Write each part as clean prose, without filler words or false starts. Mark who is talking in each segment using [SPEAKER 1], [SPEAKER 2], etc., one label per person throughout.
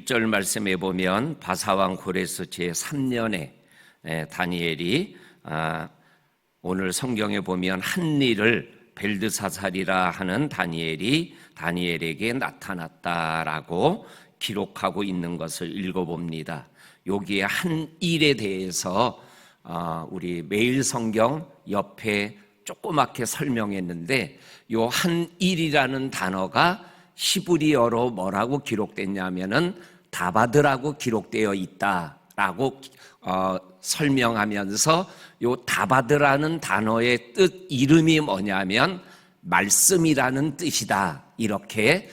[SPEAKER 1] 1절 말씀에 보면 바사왕 고레스 제3년에 다니엘이 오늘 성경에 보면 한 일을 벨드사살이라 하는 다니엘에게 나타났다라고 기록하고 있는 것을 읽어봅니다. 여기에 한 일에 대해서 우리 매일 성경 옆에 조그맣게 설명했는데 요 한 일이라는 단어가 히브리어로 뭐라고 기록됐냐면은 다바드라고 기록되어 있다라고 설명하면서 요 다바드라는 단어의 뜻 이름이 뭐냐면 말씀이라는 뜻이다. 이렇게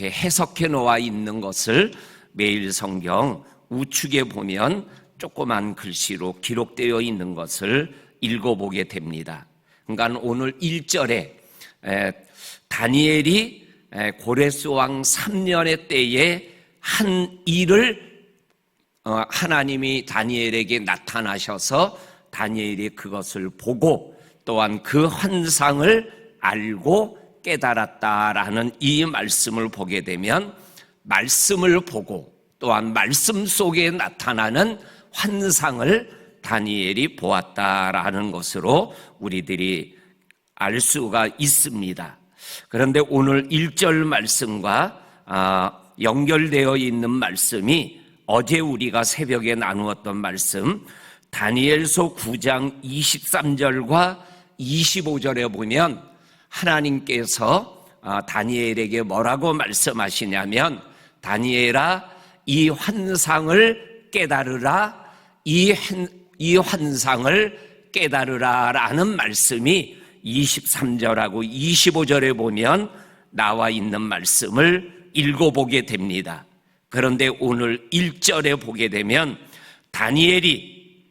[SPEAKER 1] 해석해 놓아 있는 것을 매일 성경 우측에 보면 조그만 글씨로 기록되어 있는 것을 읽어보게 됩니다. 그러니까 오늘 1절에 다니엘이 고레스 왕 3년의 때에 한 일을 하나님이 다니엘에게 나타나셔서 다니엘이 그것을 보고 또한 그 환상을 알고 깨달았다라는 이 말씀을 보게 되면 말씀을 보고 또한 말씀 속에 나타나는 환상을 다니엘이 보았다라는 것으로 우리들이 알 수가 있습니다. 그런데 오늘 1절 말씀과 연결되어 있는 말씀이 어제 우리가 새벽에 나누었던 말씀 다니엘서 9장 23절과 25절에 보면 하나님께서 다니엘에게 뭐라고 말씀하시냐면 다니엘아 이 환상을 깨달으라 이 환상을 깨달으라 라는 말씀이 23절하고 25절에 보면 나와 있는 말씀을 읽어보게 됩니다. 그런데 오늘 1절에 보게 되면 다니엘이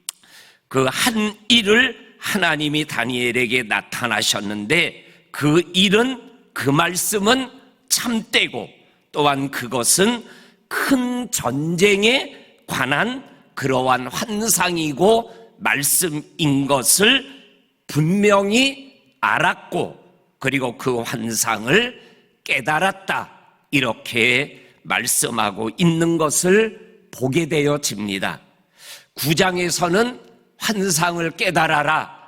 [SPEAKER 1] 그 한 일을 하나님이 다니엘에게 나타나셨는데 그 일은 그 말씀은 참되고 또한 그것은 큰 전쟁에 관한 그러한 환상이고 말씀인 것을 분명히 알았고 그리고 그 환상을 깨달았다 이렇게 말씀하고 있는 것을 보게 되어집니다. 9장에서는 환상을 깨달아라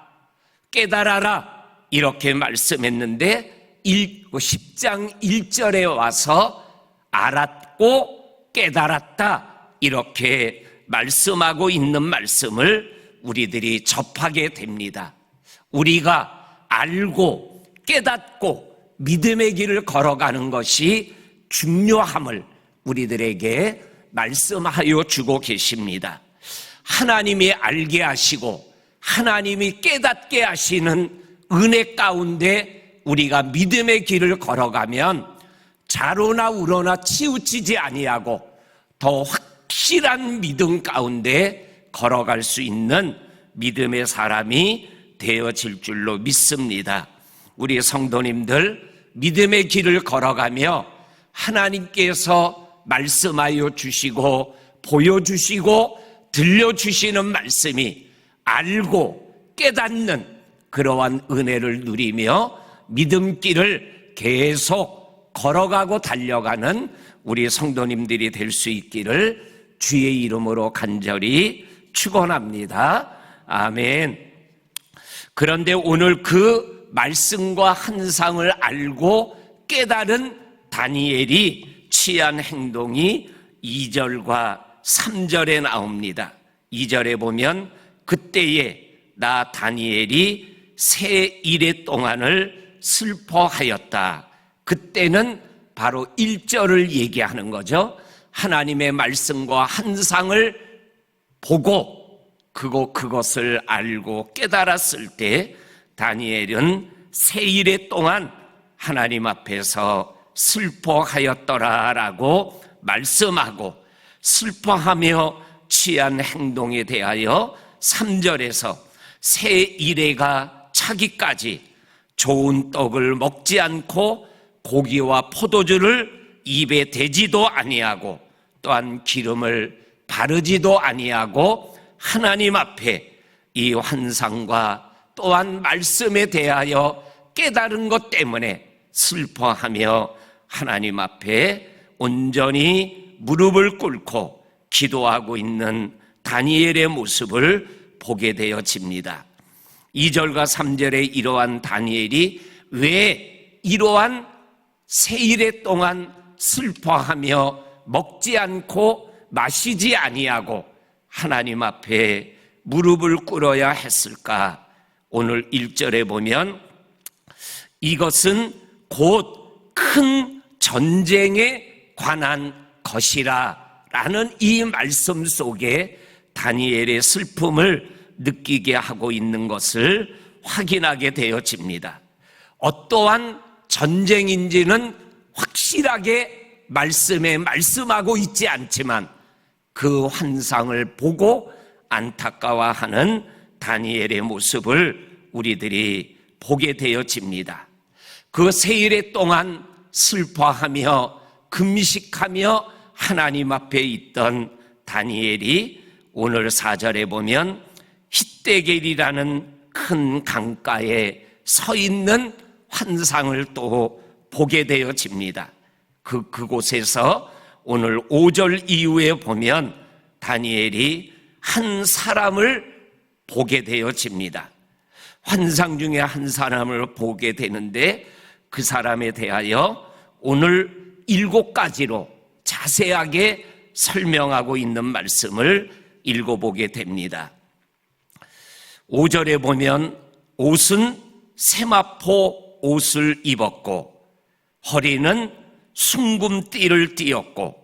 [SPEAKER 1] 이렇게 말씀했는데 10장 1절에 와서 알았고 깨달았다 이렇게 말씀하고 있는 말씀을 우리들이 접하게 됩니다. 우리가 알고 깨닫고 믿음의 길을 걸어가는 것이 중요함을 우리들에게 말씀하여 주고 계십니다. 하나님이 알게 하시고 하나님이 깨닫게 하시는 은혜 가운데 우리가 믿음의 길을 걸어가면 좌로나 우로나 치우치지 아니하고 더 확실한 믿음 가운데 걸어갈 수 있는 믿음의 사람이 되어질 줄로 믿습니다. 우리 성도님들 믿음의 길을 걸어가며 하나님께서 말씀하여 주시고 보여주시고 들려주시는 말씀이 알고 깨닫는 그러한 은혜를 누리며 믿음길을 계속 걸어가고 달려가는 우리 성도님들이 될 수 있기를 주의 이름으로 간절히 축원합니다. 아멘. 그런데 오늘 그 말씀과 환상을 알고 깨달은 다니엘이 취한 행동이 2절과 3절에 나옵니다. 2절에 보면 그때에 나 다니엘이 새 일의 동안을 슬퍼하였다. 그때는 바로 1절을 얘기하는 거죠. 하나님의 말씀과 환상을 보고 그것을 알고 깨달았을 때 다니엘은 새 일의 동안 하나님 앞에서 슬퍼하였더라라고 말씀하고 슬퍼하며 취한 행동에 대하여 3절에서 새 일해가 차기까지 좋은 떡을 먹지 않고 고기와 포도주를 입에 대지도 아니하고 또한 기름을 바르지도 아니하고 하나님 앞에 이 환상과 또한 말씀에 대하여 깨달은 것 때문에 슬퍼하며 하나님 앞에 온전히 무릎을 꿇고 기도하고 있는 다니엘의 모습을 보게 되어집니다. 2절과 3절에 이러한 다니엘이 왜 이러한 세일에 동안 슬퍼하며 먹지 않고 마시지 아니하고 하나님 앞에 무릎을 꿇어야 했을까? 오늘 1절에 보면 이것은 곧 큰 전쟁에 관한 것이라 라는 이 말씀 속에 다니엘의 슬픔을 느끼게 하고 있는 것을 확인하게 되어집니다. 어떠한 전쟁인지는 확실하게 말씀에 말씀하고 있지 않지만 그 환상을 보고 안타까워하는 다니엘의 모습을 우리들이 보게 되어집니다. 그 세일에 동안 슬퍼하며 금식하며 하나님 앞에 있던 다니엘이 오늘 4절에 보면 hitdegel이라는 큰 강가에 서 있는 환상을 또 보게 되어집니다. 그곳에서 오늘 5절 이후에 보면 다니엘이 한 사람을 보게 되어집니다. 환상 중에 한 사람을 보게 되는데 그 사람에 대하여 오늘 7가지로 자세하게 설명하고 있는 말씀을 읽어보게 됩니다. 5절에 보면 옷은 세마포 옷을 입었고 허리는 숭금띠를 띠었고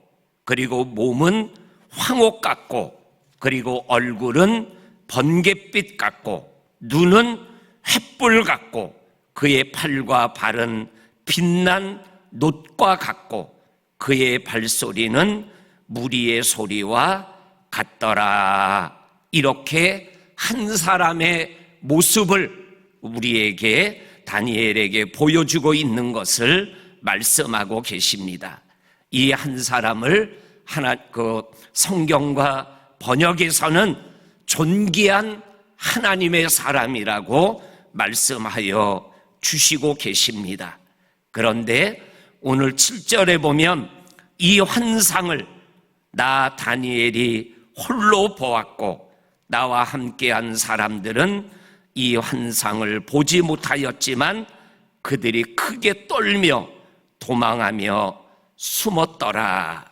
[SPEAKER 1] 그리고 몸은 황옥 같고 그리고 얼굴은 번갯빛 같고 눈은 횃불 같고 그의 팔과 발은 빛난 놋과 같고 그의 발소리는 무리의 소리와 같더라. 이렇게 한 사람의 모습을 우리에게 다니엘에게 보여주고 있는 것을 말씀하고 계십니다. 이 한 사람을 성경과 번역에서는 존귀한 하나님의 사람이라고 말씀하여 주시고 계십니다. 그런데 오늘 7절에 보면 이 환상을 나 다니엘이 홀로 보았고 나와 함께한 사람들은 이 환상을 보지 못하였지만 그들이 크게 떨며 도망하며 숨었더라.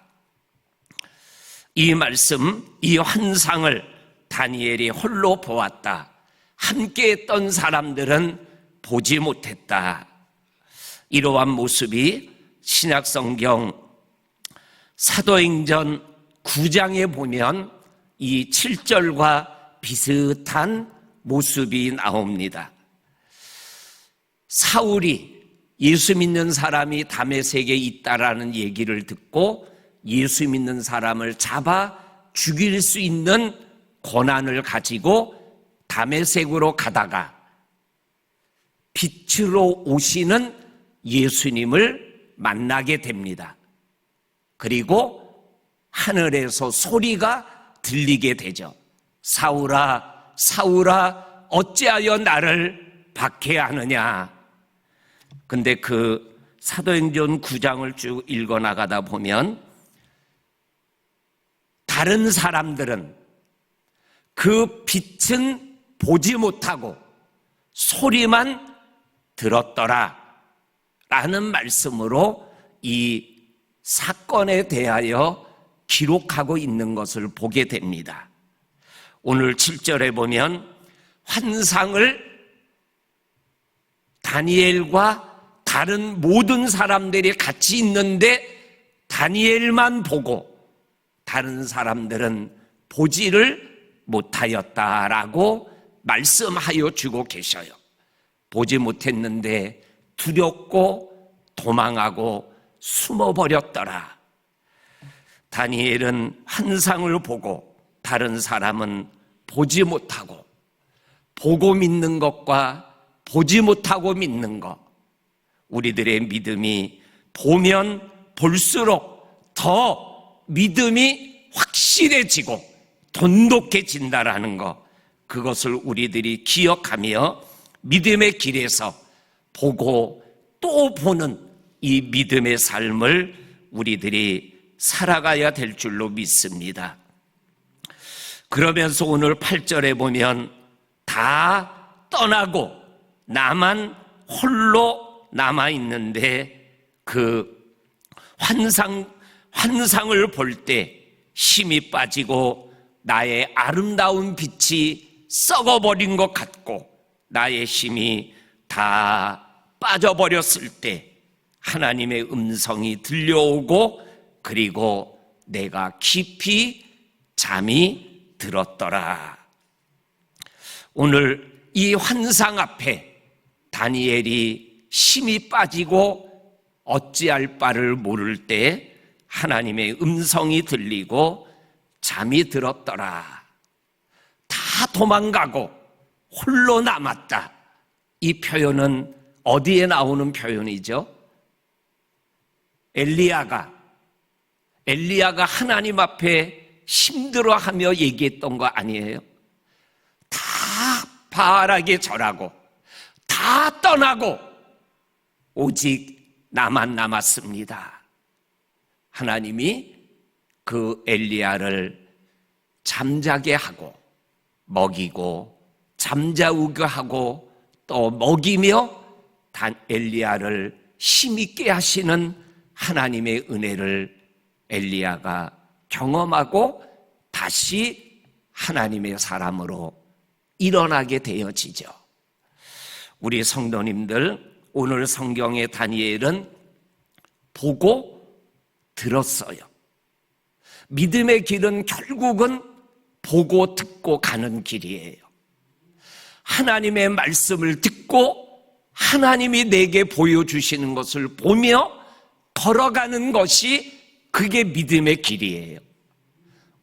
[SPEAKER 1] 이 말씀, 이 환상을 다니엘이 홀로 보았다. 함께했던 사람들은 보지 못했다. 이러한 모습이 신약성경 사도행전 9장에 보면 이 7절과 비슷한 모습이 나옵니다. 사울이 예수 믿는 사람이 다메섹에 있다라는 얘기를 듣고 예수 믿는 사람을 잡아 죽일 수 있는 권한을 가지고 다메섹으로 가다가 빛으로 오시는 예수님을 만나게 됩니다. 그리고 하늘에서 소리가 들리게 되죠. 사울아, 사울아, 어찌하여 나를 박해하느냐. 근데 그 사도행전 9장을 쭉 읽어나가다 보면 다른 사람들은 그 빛은 보지 못하고 소리만 들었더라 라는 말씀으로 이 사건에 대하여 기록하고 있는 것을 보게 됩니다. 오늘 7절에 보면 환상을 다니엘과 다른 모든 사람들이 같이 있는데 다니엘만 보고 다른 사람들은 보지를 못하였다라고 말씀하여 주고 계셔요. 보지 못했는데 두렵고 도망하고 숨어버렸더라. 다니엘은 환상을 보고 다른 사람은 보지 못하고, 보고 믿는 것과 보지 못하고 믿는 것, 우리들의 믿음이 보면 볼수록 더 믿음이 확실해지고 돈독해진다라는 것, 그것을 우리들이 기억하며 믿음의 길에서 보고 또 보는 이 믿음의 삶을 우리들이 살아가야 될 줄로 믿습니다. 그러면서 오늘 8절에 보면 다 떠나고 나만 홀로 남아있는데 그 환상을 볼 때 힘이 빠지고 나의 아름다운 빛이 썩어버린 것 같고 나의 힘이 다 빠져버렸을 때 하나님의 음성이 들려오고 그리고 내가 깊이 잠이 들었더라. 오늘 이 환상 앞에 다니엘이 힘이 빠지고 어찌할 바를 모를 때 하나님의 음성이 들리고 잠이 들었더라. 다 도망가고 홀로 남았다. 이 표현은 어디에 나오는 표현이죠? 엘리야가 하나님 앞에 힘들어하며 얘기했던 거 아니에요? 다 바알에게 절하고 다 떠나고 오직 나만 남았습니다. 하나님이 그 엘리야를 잠자게 하고 먹이고 잠자우게 하고 또 먹이며 엘리야를 힘있게 하시는 하나님의 은혜를 엘리야가 경험하고 다시 하나님의 사람으로 일어나게 되어지죠. 우리 성도님들, 오늘 성경의 다니엘은 보고 들었어요. 믿음의 길은 결국은 보고 듣고 가는 길이에요. 하나님의 말씀을 듣고 하나님이 내게 보여주시는 것을 보며 걸어가는 것이 그게 믿음의 길이에요.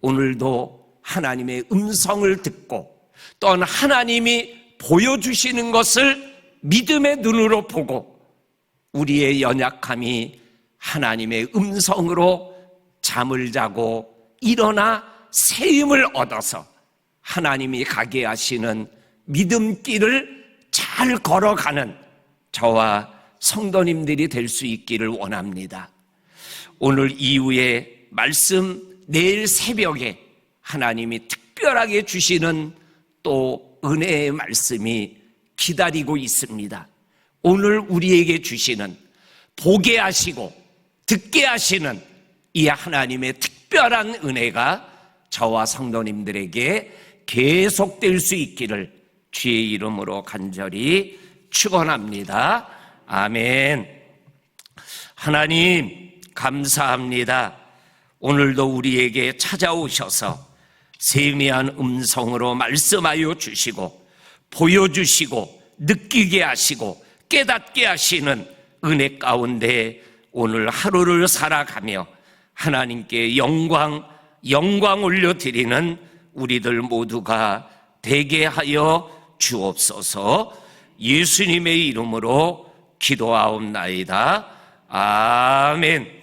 [SPEAKER 1] 오늘도 하나님의 음성을 듣고 또한 하나님이 보여주시는 것을 믿음의 눈으로 보고 우리의 연약함이 하나님의 음성으로 잠을 자고 일어나 새 힘을 얻어서 하나님이 가게 하시는 믿음길을 잘 걸어가는 저와 성도님들이 될 수 있기를 원합니다. 오늘 이후에 말씀 내일 새벽에 하나님이 특별하게 주시는 또 은혜의 말씀이 기다리고 있습니다. 오늘 우리에게 주시는 보게 하시고 듣게 하시는 이 하나님의 특별한 은혜가 저와 성도님들에게 계속될 수 있기를 주의 이름으로 간절히 축원합니다. 아멘. 하나님 감사합니다. 오늘도 우리에게 찾아오셔서 세미한 음성으로 말씀하여 주시고 보여주시고 느끼게 하시고 깨닫게 하시는 은혜 가운데 오늘 하루를 살아가며 하나님께 영광 올려드리는 우리들 모두가 되게 하여 주옵소서. 예수님의 이름으로 기도하옵나이다. 아멘.